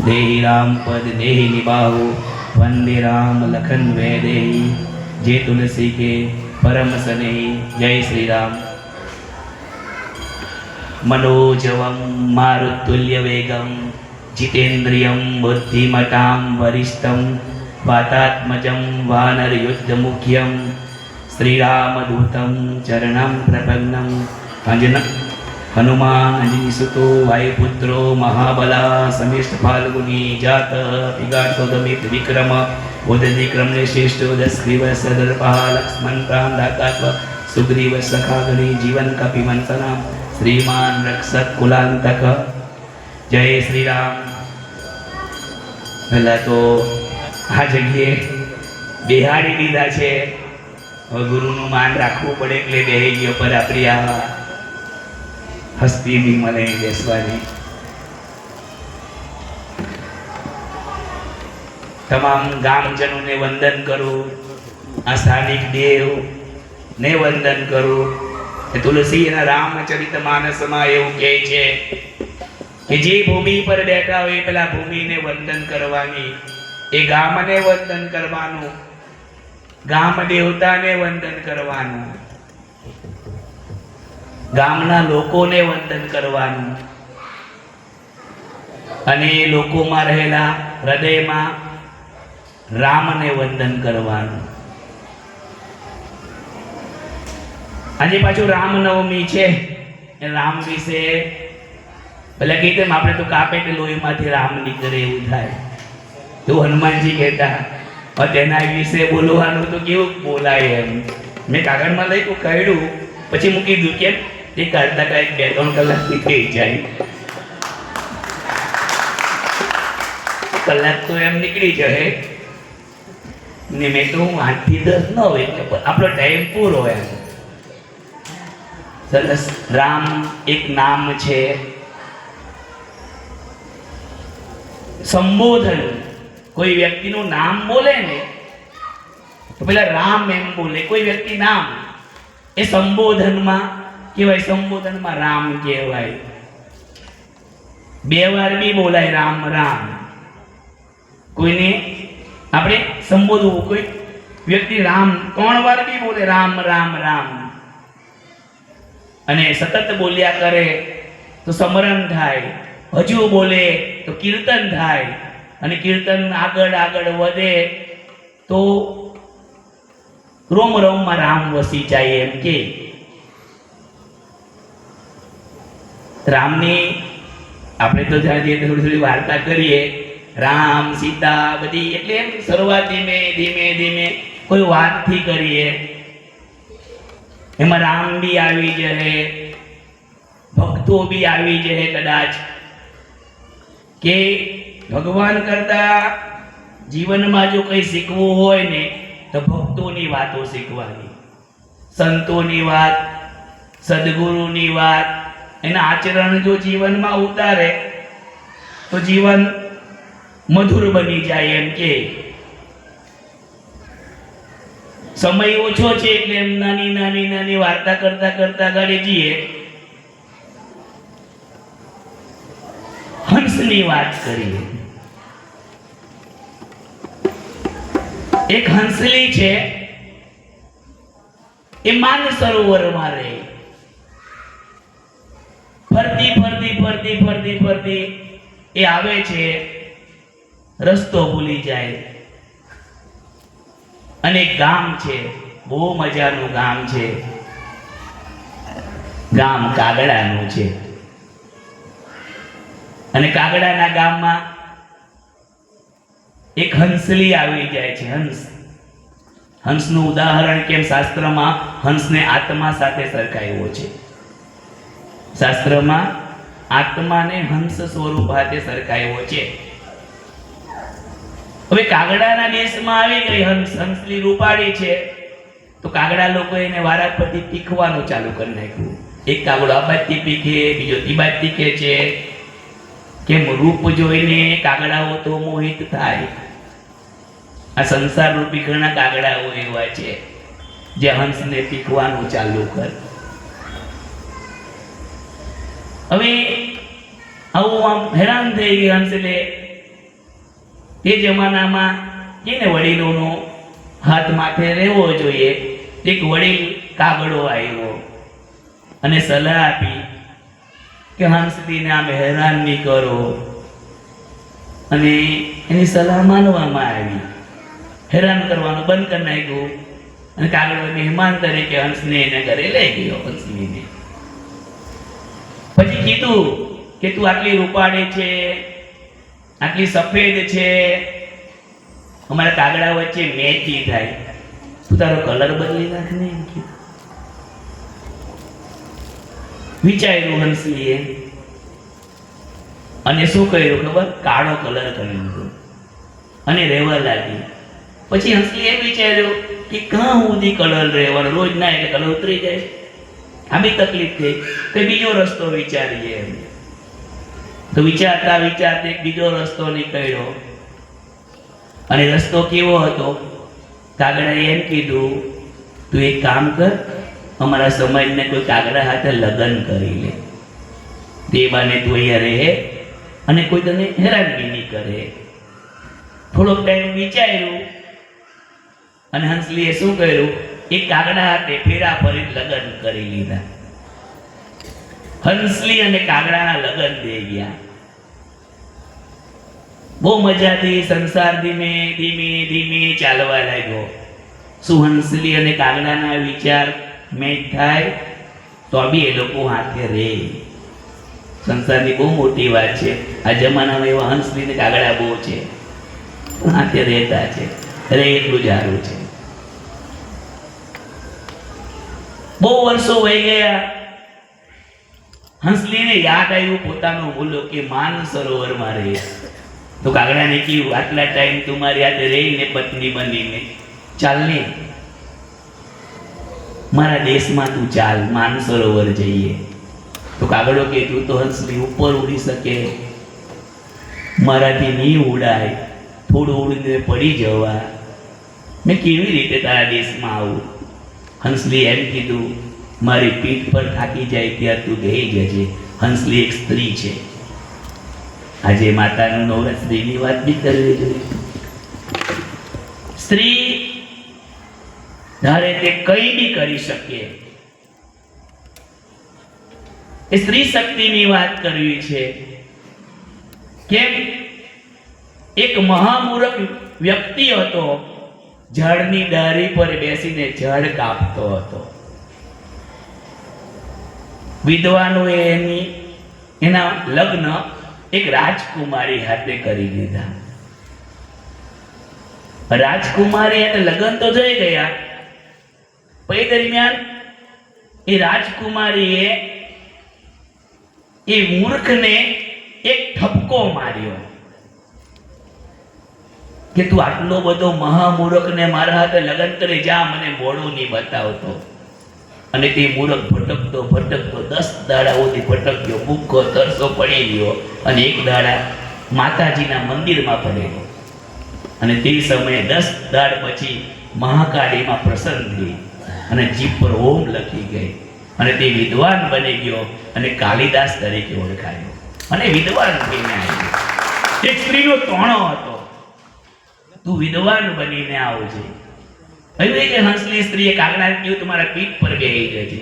देहि राम पद देहि निबाहु वंदे राम लखन वैदेही जय तुलसी के परम स्नेही जय श्री राम। मनोजवं मारुतुल्य वेगं जितेन्द्रियं बुद्धिमतां वरिष्ठं वातात्मजं वानरयुद्धमुख्यं श्रीरामदूतं चरणं प्रपन्नं अंजन हनुमान अंजनीसुतो वायुपुत्रो महाबला समिष्ट फाल्गुनी जात विगाटोदमित विक्रम उदधिक्रम श्रेष्ठ दस्ग्रीव सदर्पः लक्ष्मण प्राणदातात्व सुग्रीव सखागणी जीवन कपिमंसना श्रीमान रक्षक कुलांतक जय श्री राम। पहला तो आ जगह बेहाड़ी दीधा है, गुरुनु मान राखवू पड़े એટલે બેહી ગયો પર આપણી આ हस्ती भी मने बेसवानी। तमाम गामजनों ने वंदन करो, आ स्थानिक देव ने वंदन करो। तुलसी रामचरितमानस में एवं कहे छे कि जे भूमि पर बैठा हो पेला भूमि ने वंदन करवानी, ए गाम ने वंदन करवानु, गाम देवता ने वंदन करवानु, गामना लोकोने वंदन करवानु अने लोकोमां रहेला हृदयमां रामने वंदन करवानु। आज पाछो रामनवमी छे, राम विશે भले कीधे आपणे तो कापे के लोहीमांथी राम निकळे एवुं थाय तो हनुमानजी कहेता तेना विશે बोलवानुं तो केवुं बोलाय एम। मैं कागळमां लख्युं कह्युं पछी मूकी दीधुं केम એ કરતા કઈ 2-3 કલાક નીકળી જાય, કલાક તો એમ નીકળી જાય ને મેં તો 8-10 ન હોય એટલે આપણો ટાઈમ પૂરો એમ। સરસ રામ એક નામ છે, સંબોધન કોઈ વ્યક્તિનું નામ બોલે ને તો પેલા રામ એમ બોલે, કોઈ વ્યક્તિ નામ એ સંબોધનમાં કેવાય, સંબોધનમાં રામ કહેવાય। 2 વાર બી બોલાય રામ રામ। કોઈને આપણે સંબોધવું, કોઈ વ્યક્તિ રામ 3 વાર બી બોલે રામ રામ રામ અને સતત બોલ્યા કરે તો સ્મરણ થાય, હજુ બોલે તો કીર્તન થાય અને કીર્તન આગળ આગળ વધે તો રોમ રોમમાં રામ વસી જાય એમ કે। रामनी आपणे तो जाणीए थोड़ी थोड़ी वार्ता करिए, राम सीता बधी एटले एम शरूआत धीमे धीमे धीमे कोई वात थी करिए, एमां राम भी आवी जहे, भक्तो भी आवी जहे कदाच के भगवान करता जीवन में जो कई शीखवुं होय ने तो भक्तोनी वातो शीखवानी, संतोनी वात, सद्गुरुनी वात एना आचरण जो जीवन में उतारे तो जीवन मधुर बनी जाए एम के। समय ओछो छे એટલે એમ નાની નાની નાની વાર્તા કરતા કરતા ગાડી જઈએ। હંસની વાત કરીએ। એક હંસલી છે એ માન સરોવરમાં રહે, फरती फरती फरती फरती फरती ए आवे छे, रस्तो भूली जाए अने गाम छे, बहु मजानुं गाम छे, गाम कागड़ानुं छे अने कागड़ाना गाममां एक हंसली आवी जाय छे। हंस, हंसनुं उदाहरण केम शास्त्रमां हंसने आत्मा साथे सरखाव्यो छे। शास्त्र में आत्मा ने हंस स्वरूप हाथे सरखाव्यो छे। हवे कागड़ाना देश में आवी गई हंस, हंसली रूपाड़ी छे तो कागड़ा लोको एने वाराफरती पीखवानुं चालू करी नाख्युं। एक कागड़ो आ बाजुथी पीखे, बीजो ती बाजुथी पीखे, केम रूप जोईने कागड़ाओ तो मोहित थाय। आ संसार रूपी घणा कागड़ाओ एवा छे जे हंसने पीखवानुं चालू करे। हवे आવું આમ હેરાન થઈ ગયા હંસલે તે જમાનામાં કે ને વડીલોનો હાથ માથે રહેવો જોઈએ. એક વડીલ કાગડો આવ્યો અને સલાહ આપી કે હંસદીને આમ હેરાન નહીં કરો, અને એની સલાહ માનવામાં આવી. હેરાન કરવાનું બંધ કરી નાખ્યું અને કાગડો મહેમાન તરીકે હંસને એને ઘરે લઈ ગયો. હંસલીને પછી કીધું કે તું આટલી રૂપાળી છે, આટલી સફેદ છે, અમારા કાગડા વચ્ચે મેચી થાય, તું તારો કલર બદલી નાખ ને એમ કીધું. વિચાર્યું હંસલીએ અને શું કર્યું ખબર? કાળો કલર કરી લીધો અને રહેવા લાગી. પછી હંસલી એ વિચાર્યું કે કાં સુધી કલર રહેવાનો, રોજ ના એટલે કલર ઉતરી જાય, આ બી તકલીફ થઈ, તો બીજો રસ્તો વિચારીએ. તો વિચારતા વિચારતા એક બીજો રસ્તો નીકળ્યો. અને રસ્તો કેવો હતો? કાગડાએ એમ કીધું, તું એક કામ કર, અમારા સમાજને કોઈ કાગડા હાથે લગ્ન કરી લે, તે બાને તું અહીંયા રહે અને કોઈ તને હેરાન બી નહીં કરે. થોડોક ટાઈમ વિચાર્યું અને હંસલીએ શું કર્યું? એક કાગડા હાથે ફેરા ફરી લગ્ન કરી લીધા. હંસલી અને કાગડાના લગ્ન થઈ ગયા. બહુ મજાથી સંસાર ધીમે ધીમે ધીમે ચાલવા લાગ્યો. શું હંસલી અને કાગડાના વિચાર મેચ થાય? તો બી એ લોકો હાથે રહે. સંસારની બહુ મોટી વાત છે. આ જમાનામાં એવા હંસલી ને કાગડા બહુ છે, હાથે રહેતા છે, રહે એટલું જ સારું છે. બહુ વર્ષો વહી ગયા. હંસલીને યાદ આવ્યું પોતાનું મુલ્લો કે માન સરોવરમાં રહે. તો કાગડાને કહ્યું, આટલા ટાઈમ તું મારી હાથે રહીને પત્ની બનીને ચાલ ને, મારા દેશમાં તું ચાલ, માન સરોવર જઈએ. તો કાગડો કે તું તો હંસલી ઉપર ઉડી શકે, મારાથી નહીં ઉડાય, થોડું ઉડીને પડી જવા, મેં કેવી રીતે તારા દેશમાં આવું? હંસલી એમ કીધું, મારી પીઠ પર થાકી જાય ત્યાં તું બેહી જજે. હંસલી એક સ્ત્રી છે. આજે માતાનું નવરાત્રિની વાત બી કરવી જોઈએ. સ્ત્રી ધારે તે કઈ બી કરી શકે. એ સ્ત્રી શક્તિની વાત કરવી છે. કેમ? એક મહામૂર્ખ વ્યક્તિ હતો, ઝાડની ડાળી પર બેસીને ઝાડ કાપતો હતો. વિદ્વાનોએ એના લગ્ન એક રાજકુમારી હાથે કરી દીધા. રાજકુમારી અને લગ્ન તો થઈ ગયા, પણ એ દરમિયાન એ રાજકુમારીએ એ મૂર્ખને એક ઠપકો માર્યો કે તું આટલો બધો મહામૂર્ખને મારા હાથે લગ્ન કરી જા, મને મોડું નહીં બતાવતો. અને તે મૂર્ખ ભટકતો ભટકતો 10 દાડા સુધી ભટક્યો, ભૂખો તરસો પડી ગયો અને એક દાડા માતાજીના મંદિરમાં પડેલો. અને તે સમયે 10 દાડ પછી મહાકાળીમાં પ્રસન્ન થઈ અને જીભ પર ઓમ લખી ગઈ અને તે વિદ્વાન બની ગયો અને કાલિદાસ તરીકે ઓળખાયો અને વિદ્વાન થઈને આવ્યો. એક સ્ત્રીનો તોણો હતો, તું વિદ્વાન બનીને આવજે. હવે કે હંસલી સ્ત્રીએ કાગડાને કહ્યું, તમારા પીઠ પર બેહી જજે.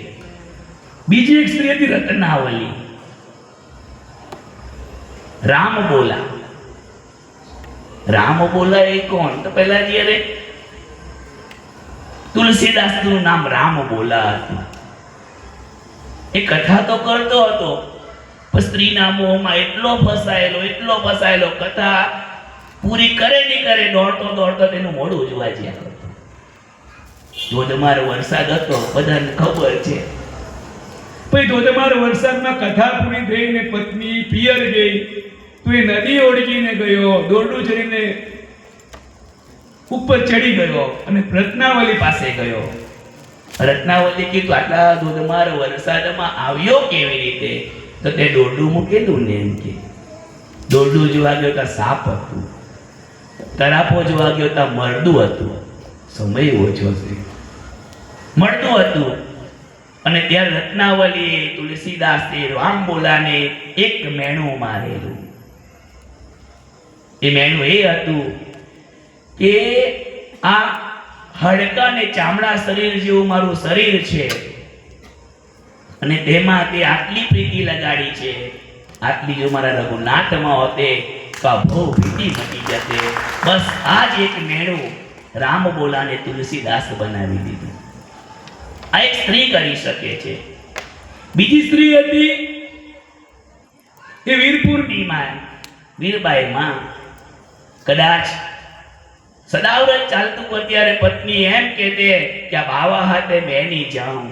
બીજી એક સ્ત્રી હતી રત્નાવલી. રામ બોલા. રામ બોલા એ કોણ? તો પહેલા જ્યારે તુલસીદાસનું નામ રામ બોલા હતું. એ કથા તો કરતો હતો, પણ સ્ત્રીના મોહમાં એટલો ફસાયેલો, કથા પૂરી કરે નહીં કરે, દોડતો તેનું મોઢું જોવા જ્યાં કરતો. ધોધમાર વરસાદ હતો, બધાને ખબર છે. પછી ધોધમાર વરસાદમાં કથા પૂરી થઈને પત્ની પિયર ગઈ, તો એ નદી ઓળખીને ગયો, દોરડું ચડીને ઉપર ચડી ગયો અને રત્નાવલી પાસે ગયો. રત્નાવલી કીધું, આટલા ધોધમાર વરસાદમાં આવ્યો કેવી રીતે? તો તે દોરડું મૂકેલું ને એમ કે. દોરડું જોવા ગયો ત્યાં સાપ હતું, તરાપો જોવા ગયો ત્યાં મરડું હતું. સમય ઓછો છે, મળતું હતું. અને ત્યારે રત્નાવલી તુલસીદાસે રામ બોલાને એક મેણું મારેલું. એ મેણું એ હતું કે આ હાડકા ને ચામડા શરીર જેવું મારું શરીર છે અને તેમાં તે આટલી પ્રીતિ લગાડી છે, આટલી જો મારા રઘુનાથમાં હોતે તો આ બહુ ભીતિ મટી જતે. બસ આ જ એક મેણું રામ બોલાને તુલસીદાસ બનાવી દીધું. આ એક સ્ત્રી કરી શકે છે. બીજી સ્ત્રી હતી એ વીરપુરની માં વીરબાઈ માં કદાચ સદાવ્રત ચાલતું હતું ત્યારે પત્ની એમ કહેતે કે આ બાવા હાથે બેની જાઉં.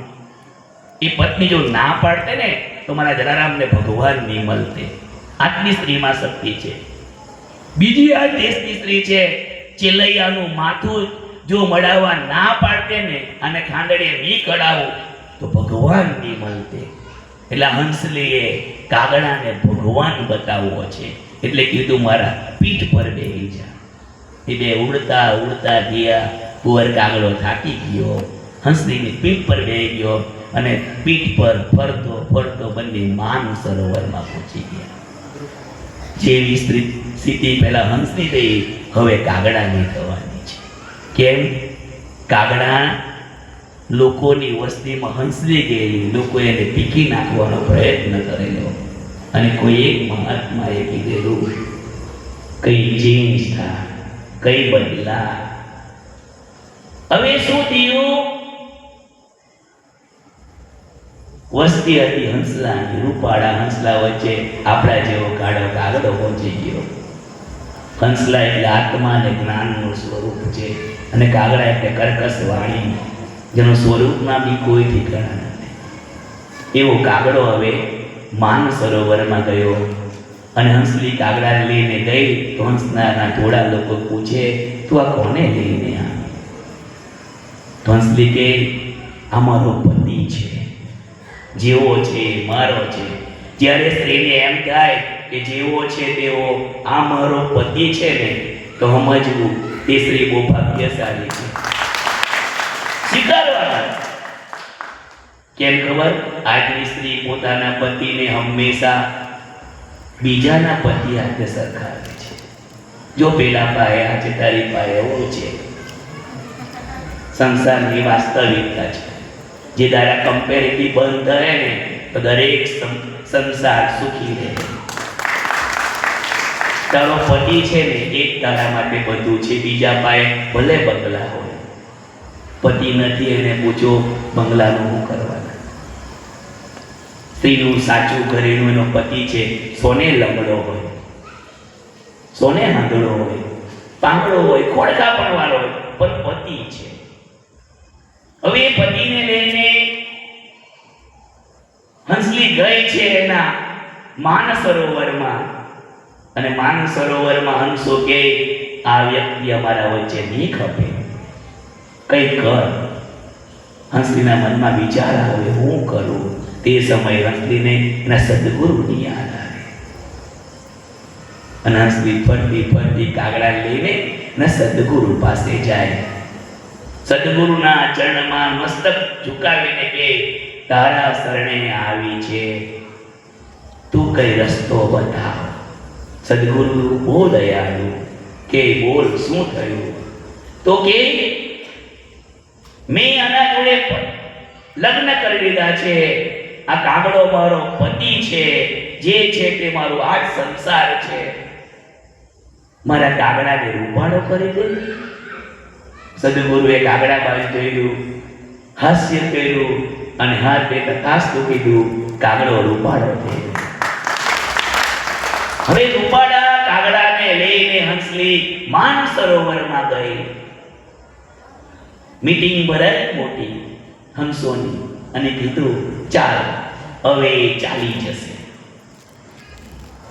એ પત્ની જો ના પાડતે ને તો મારા જલારામને ભગવાન નહીં મળતે. આટલી સ્ત્રીમાં શક્તિ છે. બીજી આ દેશની સ્ત્રી છે, ચેલૈયાનું માથું જો મડાવવા ના પાડતે ને અને ખાંડડીએ નહીં કડાવું તો ભગવાન નહીં મળતે. એટલે હંસલીએ કાગડાને ભગવાન બતાવવો છે એટલે કીધું મારા પીઠ પર બેસી જા. એ બે ઉડતા ઉડતા ગયા. કુંવર કાગડો થાકી ગયો, હંસલીની પીઠ પર બેસી ગયો અને પીઠ પર ફરતો ફરતો બંને માન સરોવરમાં પહોંચી ગયા. જેવી સ્થિતિ પહેલા હંસની થઈ હવે કાગડાની થવાની છે. કેમ? કાગડા લોકોની વસ્તીમાં હંસલી ગયેલી, લોકો એને પીકી નાખવાનો પ્રયત્ન કરેલો અને કોઈ એક મહાત્માએ કીધેલું કઈ ચેન્જ થાય, કઈ બદલા. હવે શું થયું? વસ્તી હતી હંસલાની, રૂપાળા હંસલા વચ્ચે આપણા જેવો કાળો કાગડો પહોંચી ગયો. હંસલા એટલે આત્મા અને જ્ઞાનનું સ્વરૂપ છે અને કાગડા એટલે કર્કશ વાણી, જેનું સ્વરૂપમાં બી કોઈ ઠીકાણા નથી. એવો કાગડો હવે માન સરોવરમાં ગયો અને હંસલી કાગડાને લઈને ગઈ તો હંસના થોડા લોકો પૂછે તું આ કોને લઈને આવી? તો હંસલી કે આ મારો પતિ છે, જેવો છે મારો છે. જ્યારે સ્ત્રીને એમ થાય કે જેવો છે તેવો આ મારો પતિ છે ને તો સમજવું તે સ્ત્રી બહુ ભાગ્યશાળી છે. સ્વીકારવાના. કેમ ખબર? આજની સ્ત્રી પોતાના પતિને હંમેશા બીજાના પતિ હાથે સરખાવે છે. જો પેલા પાયે આજે તારી પાયે એવું છે. સંસારની વાસ્તવિકતા છે. જે તારા કમ્પેરેટિવ બંધ થાય ને તો દરેક સંસાર સુખી રહે. તારો પતિ છે ને એક તારા માટે બધું છે, બીજા પાયે ભલે બંગલા હોય. પતિ નથી એને પૂછો બંગલાનું શું કરવાના. સ્ત્રીનું સાચું ઘરેણું એનો પતિ છે. સોને લંગડો હોય, સોને હાંધળો હોય, પાંગડો હોય, ખોડકા પણ વાળો હોય, પણ પતિ છે. હવે એ પતિને લઈને હંસલી ગઈ છે એના માન સરોવરમાં અને માન સરોવરમાં હંસો કે આ વ્યક્તિ અમારા વચ્ચે નહીં ખપે, કઈ કર. હંસલીના મનમાં વિચાર આવે હું કરું. તે સમયે હંસલીને એના સદગુરુની યાદ આવે અને હંસલી ફરતી ફરતી કાગડા લઈને એના સદગુરુ પાસે જાય. સદગુરુના ચરણમાં મસ્તક ઝુકાવીને કે તારા શરણે આવી છે, તું કઈ રસ્તો બતાવ. સદગુરુ બહુ દયાળુ કે બોલ શું થયું? તો કે મેં આના જોડે લગ્ન કરી લીધા છે. આ કાગડો મારો પતિ છે, જે છે તે મારો આ સંસાર છે. મારા કાગડાને રૂપાળો કરી દે. સદગુરુએ કાગડા બાજુ જોયું, હાસ્ય કર્યું અને હાથે તથાસ્તુ કીધું. કાગડો રૂપાળો થયો. હવે રૂપાળા કાગડાને લઈને હંસલી માન સરોવરમાં ગઈ. મીટિંગ ભરાય મોટી હંસોની અને કીધું ચાલ હવે ચાલી જશે.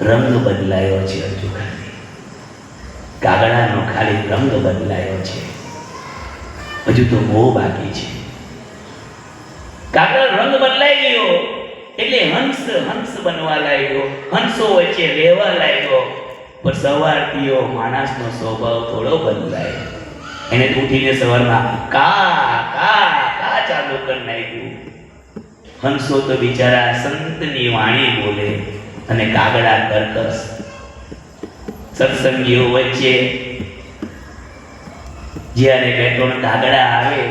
રંગ બદલાયો છે. હજુ ખાલી કાગડાનો ખાલી રંગ બદલાયો છે, હજુ તો બહુ બાકી છે. કાગડા રંગ બદલાઈ ગયો એટલે હંસ હંસ બનવા લાગ્યો, હંસો વચ્ચે રહેવા લાગ્યો. પણ સવારથી માણસનો સ્વભાવ થોડો બદલાય. એને ઉઠીને સવારમાં કા કા કા ચાલુ કરી નાખ્યું. હંસો તો બિચારા સંતની વાણી બોલે અને કાગડા કર્કશ. સત્સંગીઓ વચ્ચે જ્યારે બે ત્રણ કાગડા આવે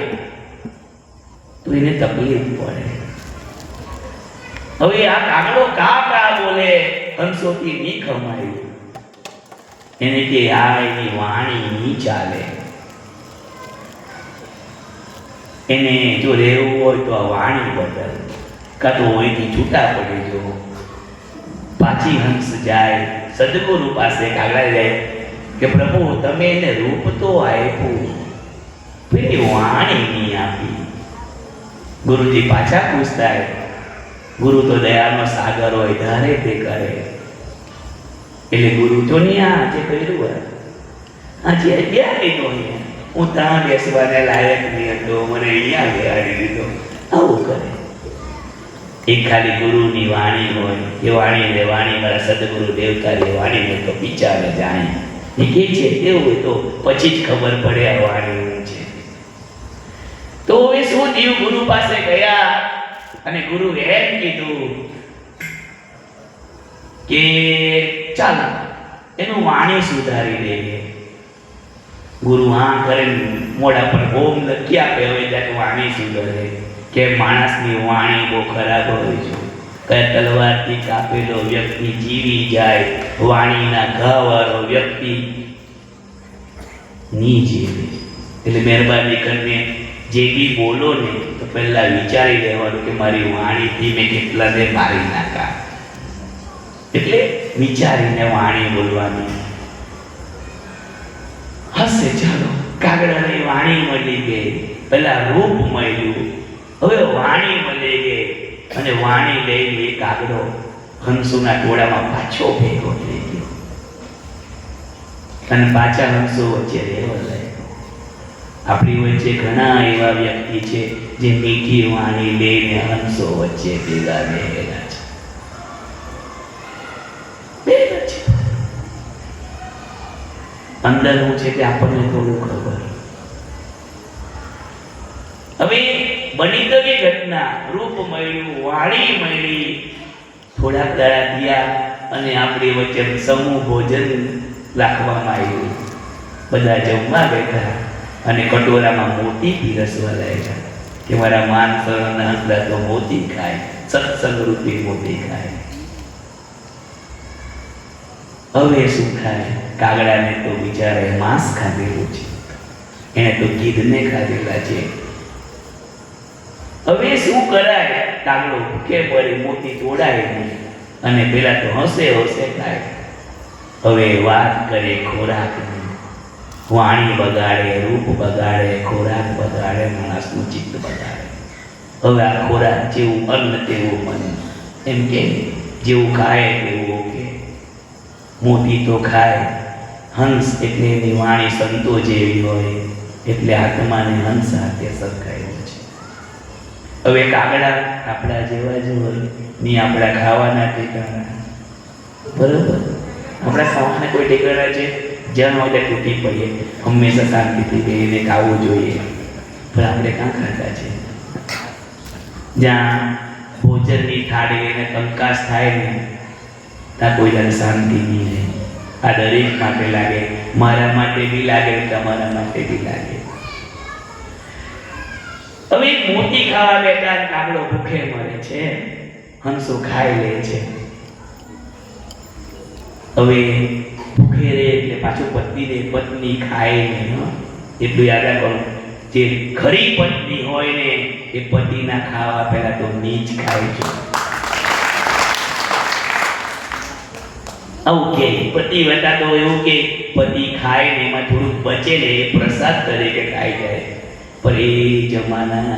તો એને તકલીફ પડે. હવે આ કાગડો કા કા બોલે, હંસોથી નહીં ખમાયું. એને કે આ એની વાણી નહીં ચાલે. એને જો રહેવું હોય તો આ વાણી બદલ, કાં તો અહીંથી છૂટા પડી જો. પાછી હંસ જાય સદગુરુ પાસે, કાગડા જાય કે પ્રભુ તમે એને રૂપ તો આપ્યું, પેલી વાણી નહીં આપી. ગુરુજી પાછા પૂછતા, ગુરુ તો દયાનો સાગર હોય, ધારે તે કરે. એટલે ગુરુ તો નહીં આ જે કર્યું હોય આજે બેહાડી દીધો, અહીંયા હું ત્યાં બેસવાને લાયક નહીં હતો, મને અહીંયા બેહાડી દીધો, આવું કરે. એક ખાલી ગુરુની વાણી હોય, એ વાણી મારા સદગુરુ દેવતાની વાણીને તો વિચારે જાણે એ કે છે એવું હોય તો પછી જ ખબર પડે આ વાણી છે. તો હવે શું થયું? ગુરુ પાસે ગયા અને ગુરુ એમ કીધું કે ચાલો એનું વાણી સુધારી દઈએ. ગુરુ હા કરે, મોઢા પર ઓમ લખી આપે, હવે ત્યાં વાણી સુધરે. કે માણસની વાણી બહુ ખરાબ હોય છે. કયા તલવારથી કાપેલો વ્યક્તિ જીવી જાય, વાણીના ઘાવાળો વ્યક્તિ ની જીવે. એટલે મહેરબાની કરીને જે બી બોલો ને તો પહેલા વિચારી લેવાનું કે મારી વાણીથી મેં કેટલાને મારી નાખા. એટલે વિચારીને વાણી બોલવાની. હશે ચાલો, કાગડાની વાણી મળી ગઈ, પેલા રૂપ મળ્યું, હવે વાણી મળી ગઈ. અને વાણી લઈને એ કાગડો હંસોના ટોળામાં પાછો ભેગો થઈ ગયો અને પાછા હંસો વચ્ચે રહેવા લાગ્યો. આપણી વચ્ચે ઘણા એવા વ્યક્તિ છે જે મીઠી વાણી લઈને હંસો વચ્ચે ભેગા રહેલા છે. અંદર હું છે કે આપણને થોડું ખબર. હવે બની તો એ ઘટના, રૂપ મળ્યું, વાણી મળી, થોડાક દાડા થયા અને આપણી વચ્ચે સમૂહ ભોજન રાખવામાં આવ્યું. બધા જમવા બેઠા અને કટોરામાં મોતી પીરસવા લાગ્યા કે મારા માન સરોના હંસલા તો મોતી ખાય, સત્સંગ રૂપી મોતી ખાય. હવે શું ખાય? કાગડાને તો બિચારે માંસ ખાધેલું છે, એને તો ગીધને ખાધેલા છે. હવે શું કરાય? કાગડો ભૂખે પડી, મોતી તોડાય નહીં અને પેલા તો હસે ખાય. હવે વાત કરે ખોરાકની. વાણી બગાડે, રૂપ બગાડે, ખોરાક બગાડે, માણસનું ચિત્ત બગાડે. હવે આ ખોરાક જેવું અન્ન તેવું મન, એમ કે જેવું ખાય તેવું કે. મોતી તો ખાય, હંસ એટલે એની વાણી સંતો જેવી હોય એટલે આત્માને હંસ સાથે સરખાયો છે. હવે કાગડા આપણા જેવા જ હોય ની, આપણા ખાવાના ઠેકાણા બરોબર. આપણા ખાવાના કોઈ ઠેકાણા છે? જ્યાં હોય ત્યાં તૂટી પડીએ, હંમેશા શાંતિથી બેહીને ખાવું જોઈએ. પણ આપણે ક્યાં ખાતા છે? જ્યાં ભોજનની થાળી એને કંકાસ થાય ને ત્યાં કોઈ જાણે શાંતિ નહીં રહે. આ દરેક માટે લાગે, મારા માટે બી લાગે, તમારા માટે બી લાગે. હવે મોતી ખાવા બેઠા, કાગડો ભૂખે મરે છે, હંસો ખાઈ લે છે. હવે ભૂખે રહે એટલે પાછું પત્ની ખાય નહીં. એટલું યાદ રાખવાનું, જે ખરી પત્ની હોય ને એ પતિના ખાવા પહેલા તો નીચ ખાય છે. આવું કે પતિ વતા તો એવું કે પતિ ખાય ને એમાં થોડુંક બચે ને એ પ્રસાદ તરીકે ખાઈ જાય. પણ એ જમાના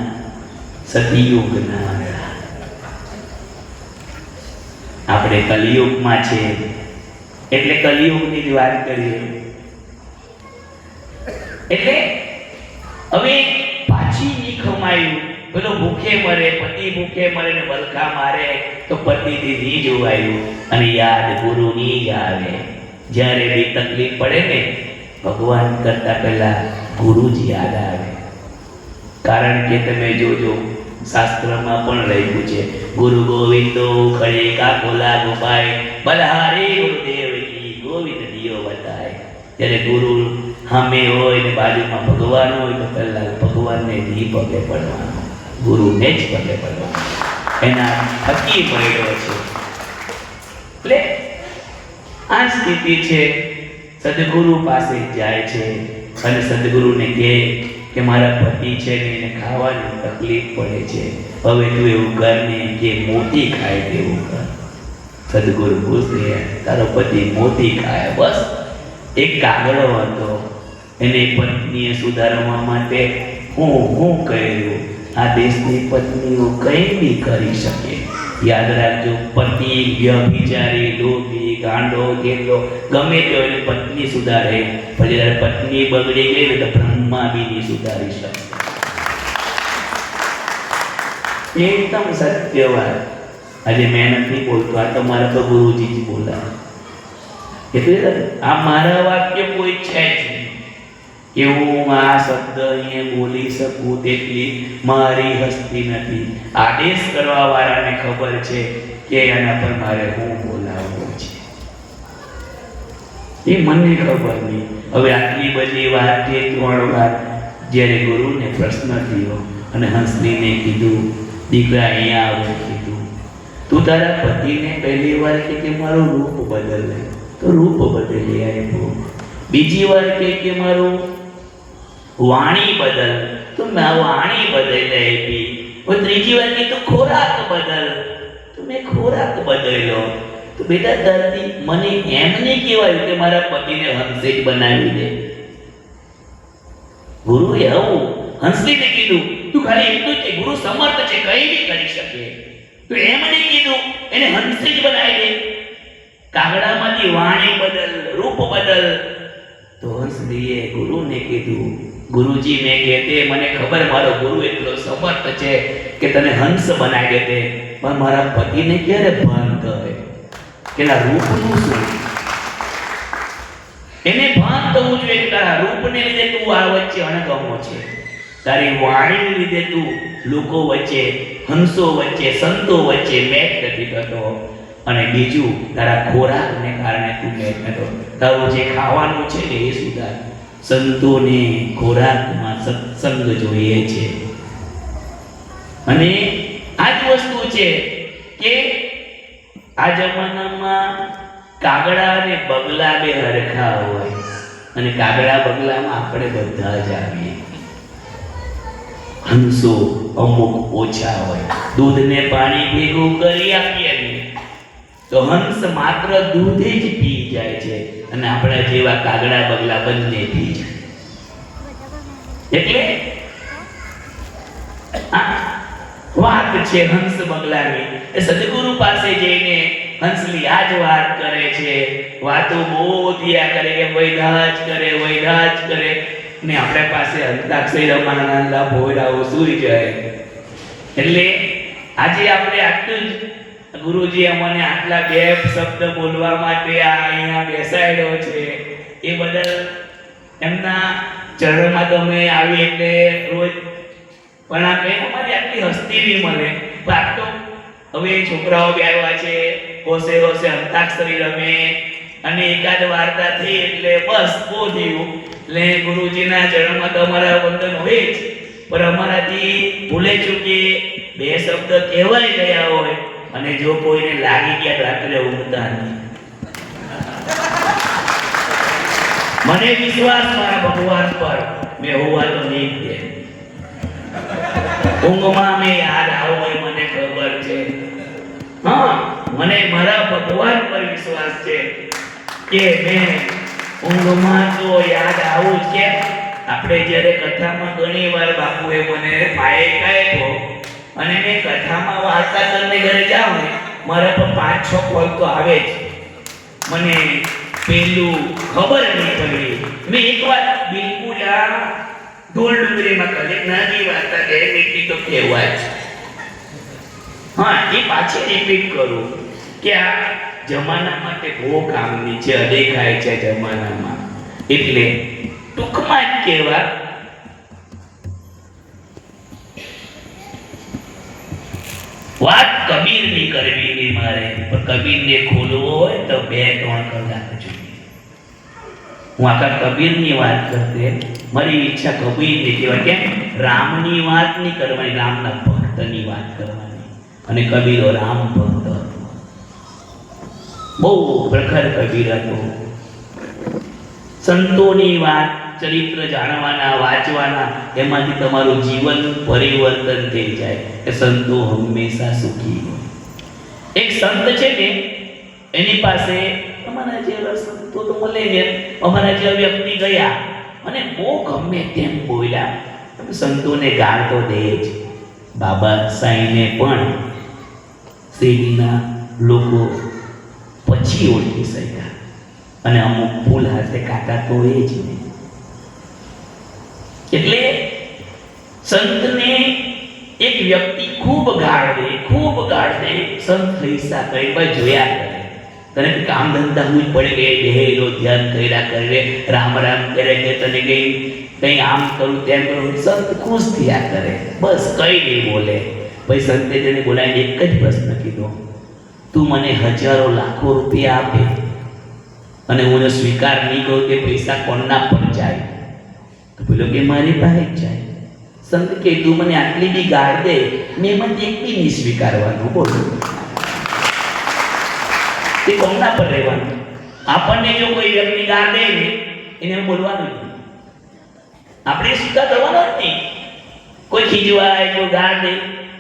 સતયુગના, આપણે કલિયુગમાં છે એટલે કલિયુગની જ વાત કરીએ. એટલે હવે પાછી ની ખમાયું. પેલો ભૂખે મરે, પતિ ભૂખે મરે ને બલખા મારે તો પતિથી નહીં જોવાયું અને યાદ ગુરુની જ આવે. જ્યારે બી તકલીફ પડે ને ભગવાન કરતા પહેલા ગુરુ જ યાદ આવે. કારણ કે તમે જોજો શાસ્ત્રમાં પણ લખ્યું છે, ગુરુ ગોવિંદો ખડે કા બોલા ગોપાય બલહારી ગુરુદેવ કી, ગોવિંદ દિયો બતાય. ત્યારે ગુરુ સામે હોય ને બાજુમાં ભગવાન હોય તો પહેલા ભગવાનને ધી પગે પડવાનો, ગુરુને જ પગે પડવાનો. એના થકી મળ્યો છે. એટલે આ સ્થિતિ છે. સદગુરુ પાસે જાય છે અને સદગુરુને કહે કે મારા પતિ છે ને એને ખાવાની તકલીફ પડે છે, હવે તું એવું કર ને કે મોતી ખાય તેવું કર. સદગુરુ પૂછે તારો પતિ મોતી ખાય? બસ એક કાગડો હતો, એને પત્નીએ સુધારવા માટે હું કર્યું. આ દેશની પત્નીઓ કંઈ બી કરી શકે. યાદ રાખજો, પતિ વ્યભિચારી, લોભી, ગાંડો, ગેલો ગમે તે એને પત્ની સુધારે, પણ જ્યારે પત્ની બગડી ગઈ ને તો બ્રહ્મા બી નહીં સુધારી શકે. એકદમ સત્ય વાત. આજે મેં નથી બોલતો, આ તમારા તો ગુરુજી જ બોલાવે. એટલે આ મારા વાક્ય કોઈ છે જ નહીં કે હું આ શબ્દ અહીંયા બોલી શકું તેટલી મારી હસ્તી નથી. આદેશ કરવા વાળાને ખબર છે કે એના પર મારે હું બોલાવવું છે, એ મને ખબર નહીં. હવે આટલી બધી વાત છે, 3 વાર જ્યારે ગુરુને પ્રશ્ન થયો અને હંસલીને કીધું દીકરા અહીંયા આવો, કીધું તું તારા પતિને પહેલી વાર કે મારું રૂપ બદલે, તો રૂપ બદલી આપ્યું. બીજી વાર કે મારું વાણી બદલ, તો મેં વાણી બદલી આપી. ત્રીજી વાર કે તું ખોરાક બદલ, તો મેં ખોરાક બદલ્યો. તો બેટા તારાથી મને એમ નહીં કહેવાયું કે મારા પતિને હંસે જ બનાવી દે. ગુરુએ આવું હંસલીને કીધું તું ખાલી એટલું જ છે, ગુરુ સમર્થ છે, કંઈ બી કરી શકે. તો એમ નહીં કીધું એને હંસે જ બનાવી દે. કાગડામાંથી વાણી બદલ, રૂપ બદલ. તો હંસલીએ ગુરુને કીધું ગુરુજી મેં કહેતે મને ખબર મારો ગુરુ એટલો સમર્થ છે કે તને હંસ બનાવી દે, પણ મારા પતિને ક્યારે ભાન કરે કે આ રૂપનું શું? એને ભાન થવું જોઈએ કે તારા રૂપને લીધે તું આ વચ્ચે અણગમો છે, તારી વાણીને લીધે તું લોકો વચ્ચે, હંસો વચ્ચે, સંતો વચ્ચે મેચ નથી થતો. અને બીજું તારા ખોરાકને કારણે તું મેચ થતો. તારું જે ખાવાનું છે ને એ સુધાર. સંતોને ખોરાકમાં સત્સંગ જોઈએ છે. અને આ જ વસ્તુ છે કે આ જમાનામાં કાગડા અને બગલા બે હરખા હોય, અને કાગડા બગલામાં આપણે બધા જ આવીએ. હંસો અમુક ઓછા હોય, દૂધને પાણી ભેગું કરી આપીએ તો હંસ માત્ર દૂધ જ પી જાય છે, અને આપણા જેવા કાગડા બગલા બંને પી જાય. એટલે વાત છે હંસ બગલાની. એ સદગુરુ પાસે જઈને હંસલી આ જ વાત કરે છે. વાતો બહુ દિયા કરે કે વૈદાજ કરે, વૈદાજ કરે, ને આપણે પાસે અંતાક્ષરી રમવાના નાના ભોયરાઓ સૂઈ જાય. એટલે આજે આપણે આટલું જ, ગુરુજી અમને આટલા 2 શબ્દ બોલવા માટે અહીંયા બેસાડ્યો છે, એ બદલ એમના ચરણમાં તો મેં આવી એટલે રોજ પણ આ કંઈ અમારી આટલી હસ્તી નહીં મળે. તો હવે છોકરાઓ બી આવ્યા છે, હોશે હોશે અંતાક્ષરી રમે અને એકાદ વાર્તા થઈ એટલે બસ બહુ થયું. એટલે ગુરુજીના ચરણમાં તો અમારા વંદન હોય જ, પણ અમારાથી ભૂલે ચૂકે 2 શબ્દ કહેવાય ગયા હોય અને જો કોઈને લાગી ગયા રાત્રે ઊંઘતા નહીં. મને વિશ્વાસ મારા ભગવાન પર, મેં હોવા તો નહીં દે. ઊંઘમાં મેં યાદ આવો એ મને ખબર છે. હા, મને મારા ભગવાન પર વિશ્વાસ છે કે મેં ઊંઘમાં તો યાદ આવું જ. કેમ આપણે જ્યારે કથામાં ઘણી વાર બાપુએ મને પાયે કાઢ્યો અને મેં કથામાં વાર્તા કરીને ઘરે જાઉં ને મારા પર 5-6 કોલ તો આવે જ. મને પેલું ખબર નહીં પડી. મેં એક વાત બિલકુલ આ ઢોલ ડુંગરીમાં કરી નાની વાર્તા 2 મિનિટ તો કહેવાય છે. હા, એ પાછી રિપીટ કરું કે આ જમાના માટે બહુ કામની છે, અદેખાય છે જમાનામાં. એટલે ટૂંકમાં જ કહેવા, વાત કબીરની કરવી નહીં મારે, પણ કબીરને ખોલવો હોય તો 2-3 કલાક જોઈએ. હું આખા કબીરની વાત કરતે, મારી ઈચ્છા કબીરની કહેવાય, કેમ રામની વાત નહીં કરવાની, રામના ભક્તની વાત કરવાની. અને કબીરો રામ ભક્ત હતો, બહુ પ્રખર કબીર હતો. સંતોની વાત, ચરિત્ર જાણવાના, વાંચવાના, એમાંથી તમારું જીવન પરિવર્તન થઈ જાય કે સંતો હંમેશા સુખી હોય. એક સંત છે ને, એની પાસે અમારા જેવા સંતો તો મળે ને, અમારા જેવા વ્યક્તિ ગયા અને બહુ ગમે તેમ બોલ્યા, સંતોને ગાળ તો દે જ. બાબા સાંઈને પણ શેરીના લોકો પછી ઓળખી શક્યા, અને અમુક ફૂલ હાથે કાકા તો એ જ ને. એટલે સંતને એક વ્યક્તિ ખૂબ ગાળ દે, સંત પૈસા કઈ પણ જોયા કરે, તને કામ ધંધા હું પડે ગયે બેહેલો ધ્યાન કર્યા કરે, રામ રામ કરે કે તને કઈ આમ કરું તેમ કરું, સંત ખુશ થયા કરે, બસ કઈ નહીં બોલે. પછી સંતે તેને બોલાવીને એક જ પ્રશ્ન કીધો, તું મને હજારો લાખો રૂપિયા આપે અને હું સ્વીકાર નહીં કરું, તે પૈસા કોણના પર જાય? તો બોલો કે મારી પાસે જ જાય. સંત કે તું મને આટલી બી ગાળ દે, મેં મને એક બી નહીં સ્વીકારવાનું. બોલો તે કોણના પર રહેવાનું? આપણને જો કોઈ વ્યક્તિ ગાળ દે ને, એને બોલવાનું નહીં, આપણે સ્વીકાર કરવાનો જ નહીં. કોઈ ખીજવાય, કોઈ ગાળ દે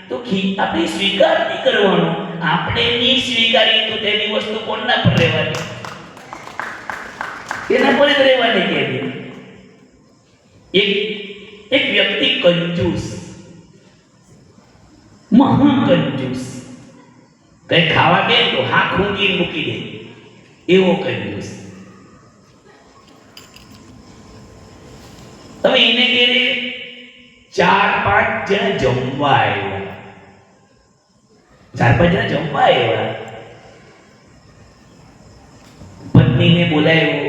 તો આપણે સ્વીકાર નહીં કરવાનો. આપણે નહીં સ્વીકારીએ તો તેની વસ્તુ કોણના પર રહેવાની? તેના પર જ રહેવાની. કે એક વ્યક્તિ કંજૂસ, મહાકંજૂસ, કઈ ખાવા દે તો હાથ ઊંઘી મૂકી દે, એવો કંજૂસ. હવે એને ઘેરે 4-5 જણા જમવા આવ્યા. પત્નીને બોલાવ્યો,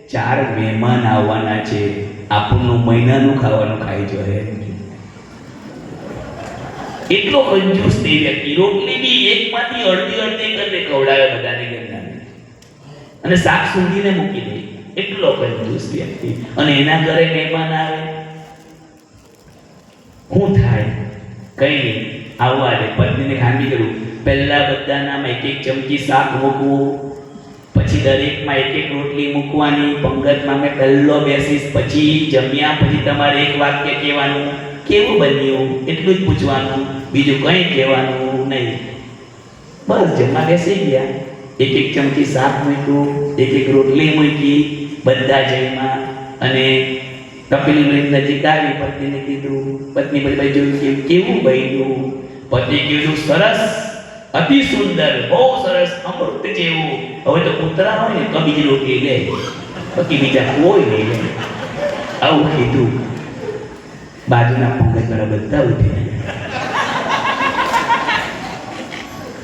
4 મહેમાન આવવાના છે, આપણું મહિનાનું ખાવાનું ખાઈ જોઈએ. એટલો કંજૂસ તે વ્યક્તિ. રોટલી બી એકમાંથી અડધી કરીને ખવડાવે બધાને ઘરના, અને શાક સૂંઘીને મૂકી દે. એટલો કંજૂસ વ્યક્તિ. અને એના ઘરે મહેમાન આવે, શું થાય? કઈ નહીં, આવવા દે. પત્નીને ખાંડી કરું, પહેલા બધાનામાં એક ચમચી શાક મૂકવું, પછી દરેકમાં એક રોટલી મૂકવાની, પંગતમાં મેં પહેલો બેસીશ, પછી જમ્યા પછી તમારે એક વાક્ય કહેવાનું, કેવું બન્યું એટલું જ પૂછવાનું, બીજું કંઈ કહેવાનું નહીં. બસ જમવા બેસી ગયા, એક ચમચી શાક મૂક્યું, એક રોટલી મૂકી, બધા જમ્યા. અને તપેલી લઈને નજીક આવી, પત્નીને કીધું, પત્ની પછી જોયું કેવું બન્યું? પતિ કીધું સરસ, અતિ સુંદર, બહુ સરસ, અમૃત જેવું. હવે તો કૂતરા હોય ને તો બીજી રોટલી લે, બાકી બીજા કોઈ નહીં લે. આવું કીધું. બાજુના પંગતવાળા બધા ઉઠી ગયા.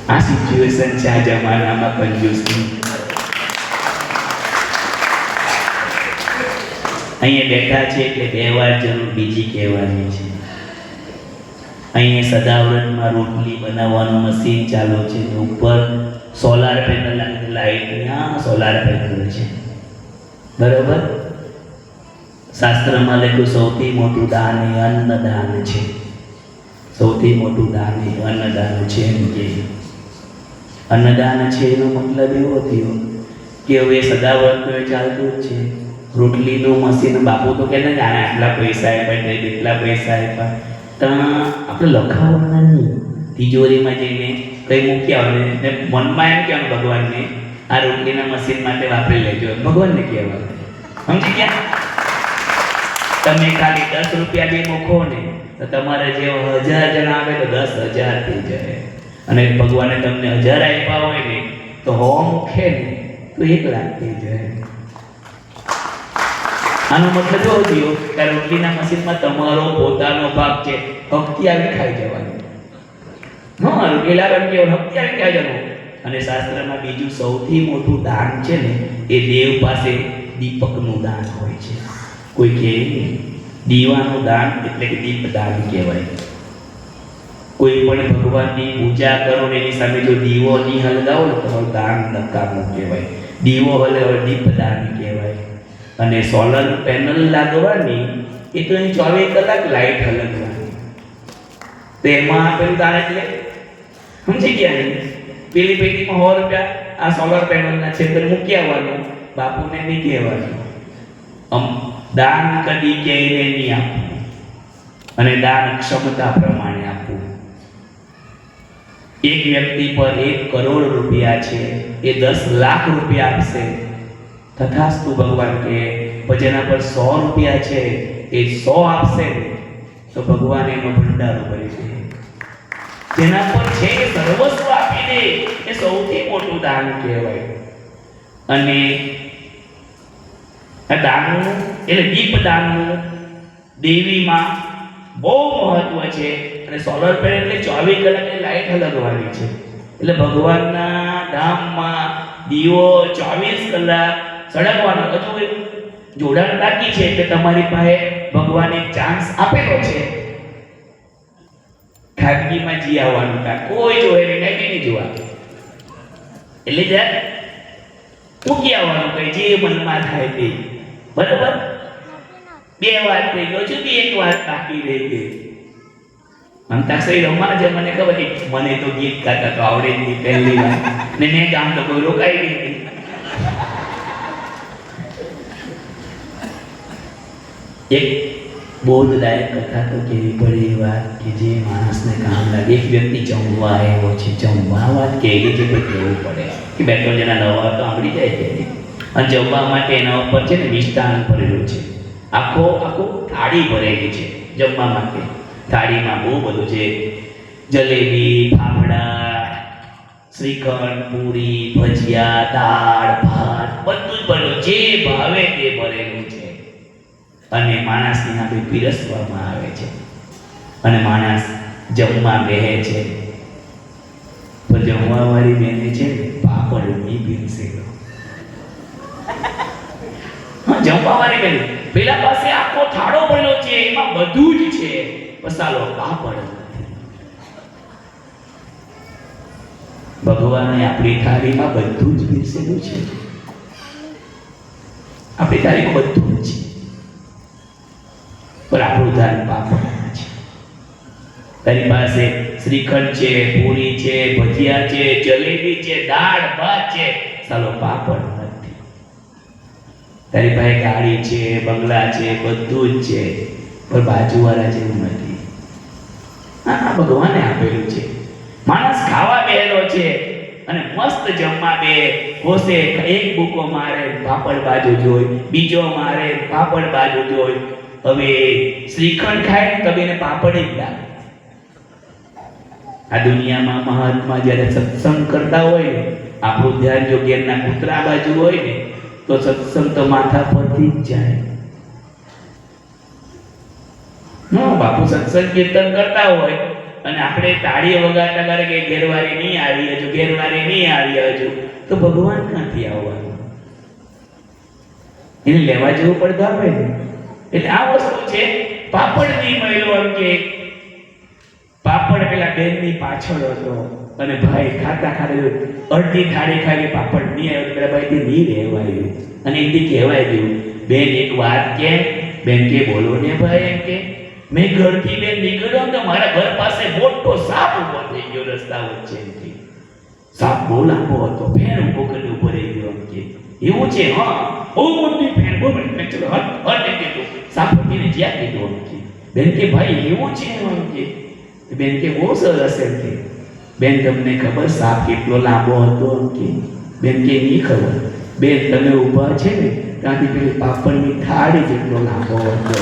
આ સિચ્યુએશન છે આ જમાનામાં કંજૂસની. અહીંયા બેઠા છે એટલે 2 વાર જરૂર બીજી કહેવાની છે. અહીંયા સદાવરતમાં રોટલી બનાવવાનું મશીન ચાલુ છે, ઉપર સોલાર પેનલ લાગેલી, લાઈટ ત્યાં સોલાર પેનલ છે, બરોબર. શાસ્ત્રમાં લખ્યું સૌથી મોટું દાન એ અન્નદાન છે. સૌથી મોટું દાન એ અન્નદાન છે. એમ કે અન્નદાન છે એનો મતલબ એવો થયો કે હવે સદાવરતનું ચાલતું જ છે. રોટલીનું મશીન બાપુ તો કે ને આટલા પૈસા આપ્યા, કેટલા પૈસા આપ્યા, આપણે લખાવવાના નહીં. તિજોરીમાં જઈને કઈ મૂકી આવે ને મનમાં એમ કહેવાનું ભગવાનને, આ રોટલીના મશીન માટે વાપરી લેજો, ભગવાનને કહેવાનું. સમજી ગયા? તમે ખાલી 10 રૂપિયા બી મૂકો ને તો તમારા જેવા 1000 જણા આવે તો 10,000 થઈ જાય. અને ભગવાને તમને 1000 આપ્યા હોય ને તો 100 મૂકે ને તો 1 લાખ થઈ જાય. આનો મતલબ એવો થયો કે રોટલીના મશીનમાં તમારો પોતાનો ભાગ છે, હકતી આવી ખાઈ જવાનું. હા, રોટલી લાવે કે હકતી આવી ખાઈ જવાનું. અને શાસ્ત્રમાં બીજું સૌથી મોટું દાન છે ને એ દેવ પાસે દીપકનું દાન હોય છે. કોઈ કહે દીવાનું દાન એટલે કે દીપદાન કહેવાય. કોઈ પણ ભગવાનની પૂજા કરો ને એની સામે જો દીવો નહીં હલગાવો ને તો દાન નકામું કહેવાય. દીવો હલે દીપદાન કહેવાય. અને સોલર પેનલ લાગવાની એ તો અહીં 24 કલાક લાઈટ હલગવાની. તો એમાં આપેલું દાન એટલે સમજી ગયા ને, પેલી પેટીમાં 100 રૂપિયા આ સોલર પેનલના છે તો મૂકી આવવાનું, બાપુને નહીં કહેવાનું. દાન કદી ક્યાંય નહીં આપવું, અને દાન ક્ષમતા પ્રમાણે આપવું. એક વ્યક્તિ પર 1 કરોડ રૂપિયા છે, એ 10 લાખ રૂપિયા આપશે, તથાસ્તુ ભગવાન કે. જેના પર 100 રૂપિયા છે એ 100 આપશે તો ભગવાન એનો ભંડારો ભરી દે. જેના પર છે એ સર્વસ્વ આપી દે એ સૌથી મોટું દાન કહેવાય. અને આ દાનનું એટલે દીપ દાનનું દેવીમાં બહુ મહત્વ છે. અને સોલર પેનલ એટલે 24 કલાક લાઈટ લગાવવાની છે. એટલે ભગવાનના ધામમાં દીવો 24 કલાક સળગવાનો. હજુ જોડાણ બાકી છે કે તમારી પાસે ભગવાને ચાન્સ આપેલો છે ખાનગીમાં જી આવવાનું, કોઈ જોવે નહીં, નહીં જોવા. એટલે જરા મૂકી આવવાનું, કઈ જે મનમાં થાય તે. બરાબર, 2 વાત થઈ ગયો છે, 1 વાત બાકી રહી ગઈ. અંતાક્ષરી રમવા છે, મને ખબર છે, મને તો ગીત ગાતા તો આવડે જ નહીં પહેલી વાર, ને મેં ગામ તો કોઈ રોકાઈ નહીં. એક બોધદાયક કથા તો કેવી પડે એ વાત કે જે માણસને કામ લાગે. એક વ્યક્તિ જમવા આવ્યો છે, જમવા વાત કેવી છે ભાઈ કહેવું પડે કે 2-3 જણા નવા તો આવડી જાય છે. અને જમવા માટે એના ઉપર છે ને મિષ્ટાન ભરેલું છે, આખું થાળી ભરેલી છે જમવા માટે. થાળીમાં બહુ બધું છે, જલેબી, ફાફડા, શ્રીખંડ, પૂરી, ભજીયા, દાળ, ભાત, બધું જ ભરેલું, જે ભાવે તે ભરેલું છે. અને માણસની સામે પીરસવામાં આવે છે, અને માણસ જમવા બેહે છે. પણ જમવાવાળી બેને છે ને પાપડ નહીં પીરસેલો. જમવાવાળી બેન પેલા પાસે આખો થાળો ભરેલો છે, એમાં બધું જ છે, મસાલો પાપડ નથી. ભગવાને આપણી થાળીમાં બધું જ પીરસેલું છે. આપણી થાળીમાં બધું જ છે, પણ આપણું ધ્યાન પાપડ છે. તારી પાસે શ્રીખંડ છે, પૂરી છે, ભજીયા છે, જલેબી છે, દાળ ભાત છે, સાલો પાપડ નથી. તારી પાસે ગાડી છે, બંગલા છે, બધું જ છે, પણ બાજુવાળા જેવું નથી. આ ભગવાને આપેલું છે. માણસ ખાવા બેહેલો છે અને મસ્ત જમવા બે હોશે, એક બૂકો મારે પાપડ બાજુ જોઈ, બીજો મારે પાપડ બાજુ જોઈ. હવે શ્રીખંડ ખાય તો એને પાપડ જ લાગે. આ દુનિયામાં મહાત્મા જ્યારે સત્સંગ કરતા હોય ને, આપણું ધ્યાન જો ઘેરના કૂતરા બાજુ હોય ને તો સત્સંગ તો માથા પરથી જ જાય. બાપુ સત્સંગ કીર્તન કરતા હોય અને આપણે તાળીઓ વગાડતા કરે કે ઘેરવારી નહીં આવી હજુ, ઘેરવારી નહીં આવી હજુ, તો ભગવાન ક્યાંથી આવવાનું? એને લેવા જવું પડતું આપે ને. એટલે આ વસ્તુ છે. પાપડ નહીં મળેલો એમ કે પાપડ પેલા બેનની પાછળ હતો અને ભાઈ ખાતા ખાતા અડધી થાળી ખાલી પાપડ નહીં આવ્યો. પેલા ભાઈ નહીં રહેવાયું અને એમથી કહેવાય ગયું, બેન એક વાત કેમ? બેન કે બોલો ને ભાઈ. એમ કે મેં ઘરથી બેન નીકળ્યો તો મારા ઘર પાસે મોટો સાપ ઉભો થઈ ગયો રસ્તા વચ્ચેથી. સાપ બહુ લાંબો હતો, ફેર ઉભો કરી ઉભો રહી ગયો. એમ કે એવું છે? હા, બહુ મોટી ફેર, બહુ મોટી. ચલો હટ કીધું, સાપ પીને જ્યાં કીધું. એમ કે બેન કે ભાઈ એવું છે? એમ કે બેન કે બહુ સરસ. એમ કે બેન તમને ખબર સાપ કેટલો લાંબો હતો? એમ કે બેન કે નહીં ખબર. બેન તમે ઊભા છે ને ત્યાંથી પેલી પાપડની થાળી જેટલો લાંબો હતો.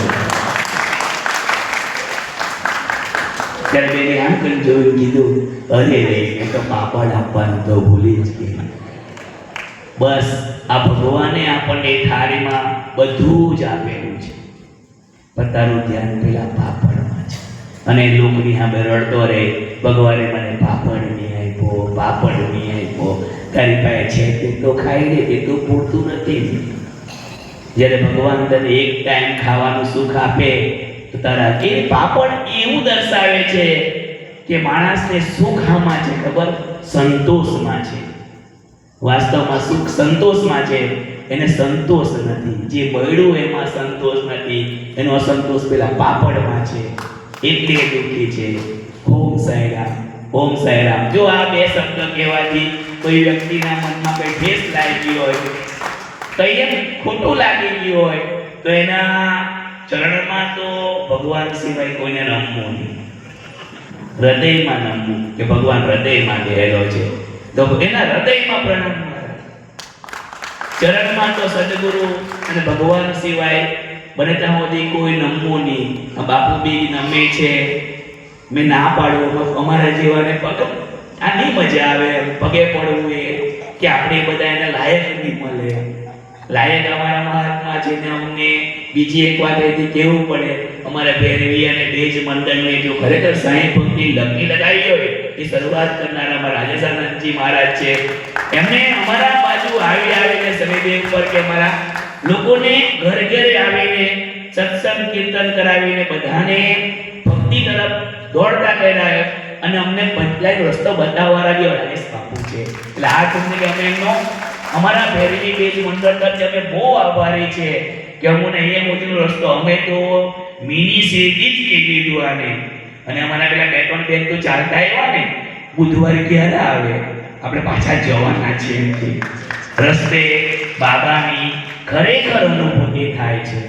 ત્યારે બેને આમ કરી જોયું, કીધું અરે રે મેં તો પાપડ આપવાનું તો ભૂલી જ ગઈ. બસ આ ભગવાને આપણને થાળીમાં બધું જ આપેલું છે, પણ તારું ધ્યાન પેલા પાપડમાં છે. અને લોકની સામે રડતો રહે, ભગવાને મને પાપડ નહીં આપ્યો, પાપડ નહીં આપ્યો. તારી પાસે છે તે તો ખાઈ લે, તે તો પૂરતું નથી. જ્યારે ભગવાન તને એક ટાઈમ ખાવાનું સુખ આપે તો તારા એ પાપડ એવું દર્શાવે છે કે માણસને સુખ આમાં છે ખબર? સંતોષમાં છે. વાસ્તવમાં સુખ સંતોષમાં છે. એને સંતોષ નથી. જે મળ્યું એમાં સંતોષ નથી, એનો અસંતોષ પેલા પાપડમાં છે, એટલે એ દુઃખી છે. ઓમ સાંઈરામ, ઓમ સાંઈરામ. જો આ બે શબ્દ કહેવાથી કોઈ વ્યક્તિના મનમાં કોઈ ઠેસ લાગી હોય, કંઈ એમ ખોટું લાગી ગયું હોય, તો એના ચરણમાં તો ભગવાન સિવાય કોઈને રમવું નહીં. હૃદયમાં નમવું, કે ભગવાન હૃદયમાં બેઠેલો છે, તો એના હૃદયમાં પ્રણામ મારો. ચરણમાં તો સદગુરુ અને ભગવાન સિવાય બને ત્યાં સુધી કોઈ નમવું નહીં. આ બાપુ બી નમે છે, મેં ના પાડવું, અમારા જેવાને પગ આ નહીં મજા આવે પગે પડવું, એ કે આપણે બધા એને લાયક નહીં મળે. લાયક અમારા મહાત્મા છે ને અમને બીજી એક વાત અહીંથી કહેવું પડે, અમારા ભેરવી અને બેજ મંડળને જો ખરેખર સાંઈ ભક્તિ લગી લગાવી હોય, એ શરૂઆત કરનારા અમારા રાજેશાનંદજી મહારાજ છે. એમને અમારા બાજુ આવીને શનિદેવ પર કે અમારા લોકોને ઘર ઘરે આવીને સત્સંગ કીર્તન કરાવીને બધાને ભક્તિ તરફ દોડતા કર્યા, અને અમને બદલાઈ રસ્તો બતાવવાળા બી રાજેશ બાપુ છે. એટલે આ તમને કે અમે એમનો અમારા ભેરવી બેજ મંડળ તરફથી અમે બહુ આભારી છે કે અમને અહીંયા મોટીનો રસ્તો, અમે તો મિની સીધી જ કહી દીધું આને. અને અમારા પેલા બે ત્રણ બેન તો ચાલતા આવ્યા ને, બુધવારે ક્યારે આવે, આપણે પાછા જવાના છે એમથી. રસ્તે બાબાની ખરેખર અનુભૂતિ થાય છે.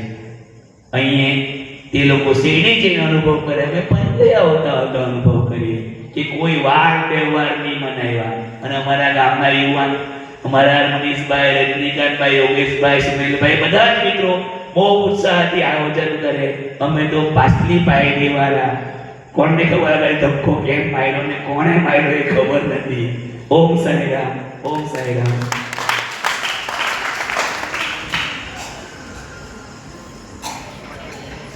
અહીંયા તે લોકો શેરડી જઈને અનુભવ કરે, અમે પંદે આવતા અનુભવ કરીએ કે કોઈ વાર તહેવાર નહીં મનાવ્યા. અને અમારા ગામના યુવાન, અમારા મનીષભાઈ, રજનીકાંતભાઈ, યોગેશભાઈ, સુનિલભાઈ, બધા જ મિત્રો બહુ ઉત્સાહથી આયોજન કરે. અમે તો પાછલી પાયરી વાળા, કોણને ખબર ધક્કો કેમ માર્યો ને કોણે માર્યો એ ખબર નથી. ઓમ સાંઈરામ, ઓમ સાંઈરામ.